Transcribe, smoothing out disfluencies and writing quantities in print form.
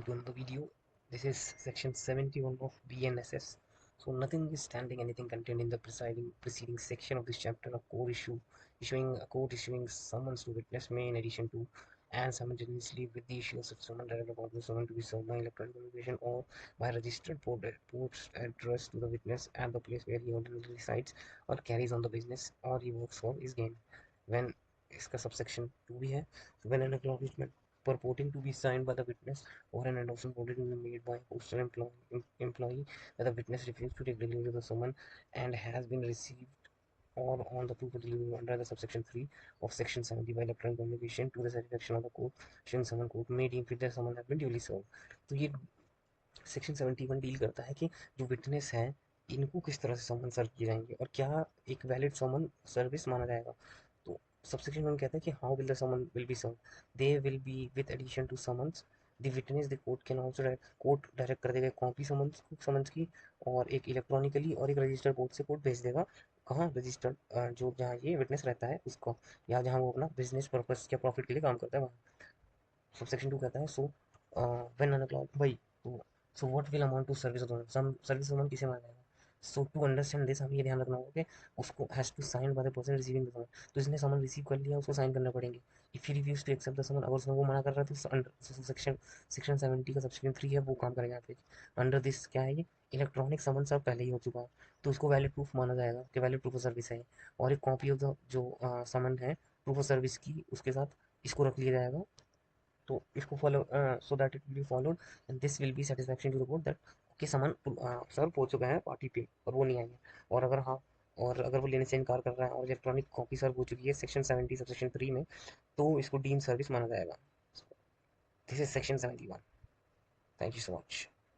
welcome to another video. This is section 71 of BNSS. So nothing is standing anything contained in the preceding section of this chapter. A court issuing summons to witness may, in addition to and simultaneously with the issue of summon direct about the summon to be served by electronic communication or by registered post address to the witness at the place where he ordinarily resides or carries on the business or he works for is gained. When इसका subsection 2 भी है. When an acknowledgement purporting to be signed by the witness or an endorsement purporting to be made by a postal employee that the witness refused to take delivery of the summon and has been received or on the proof of delivery under the subsection 3 of section 70 by electronic communication to the satisfaction of the court, issuing summon court may deem fit that summon has been duly served. तो ये section 71 deal करता है कि जो witness है इनको किस तरह से समन सर्व किए जाएंगे और क्या एक वैलिड समन सर्विस माना जाएगा. तो सबसेक्शन 1 कहता है कि how will the summon will be serve. They will be with addition to summons the witness the court can also court direct कर देगा कॉपी समन्स की और एक इलेक्ट्रॉनिकली और एक रजिस्टर्ड कोर्ट से कोर्ट भेज देगा कहाँ रजिस्टर्ड जो जहाँ ये विटनेस रहता है उसको या जहाँ वो अपना बिजनेस पर्पस या प्रॉफिट के लिए काम करता है वहाँ. सबसेक्शन 2 कहता है सो व्हेन अन क्लाउड भाई तो so what will amount to service service amount किसे माना जाएगा. सो टू अंडरस्टैंड दिस हमें ये ध्यान रखना होगा कि उसको has to sign by the person receiving the summon. तो इसने समन रिसीव कर लिया उसको साइन करना पड़ेंगे. If he refuse to accept the summon अगर उसने वो मना कर रहा है तो अंडर सेक्शन 70 का सेक्शन 3 है वो काम करेगा यहाँ पे. अंडर दिस क्या है ये इलेक्ट्रॉनिक समन सब पहले ही हो चुका है तो उसको वैलिड प्रूफ माना जाएगा कि वैलिड प्रूफ ऑफ सर्विस है और एक कॉपी ऑफ द जो समन है प्रूफ ऑफ सर्विस की उसके साथ इसको रख लिया जाएगा. तो इसको follow so that it will be followed and this will be satisfaction to report that कि सामान सर्व हो चुका है पार्टी पे और वो नहीं आएंगे. और अगर हाँ और अगर वो लेने से इनकार कर रहा है और इलेक्ट्रॉनिक कॉपी सर्व हो चुकी है सेक्शन 70 सबसेक्शन 3 में तो इसको डीम सर्विस माना जाएगा. This is section 71. Thank you so much.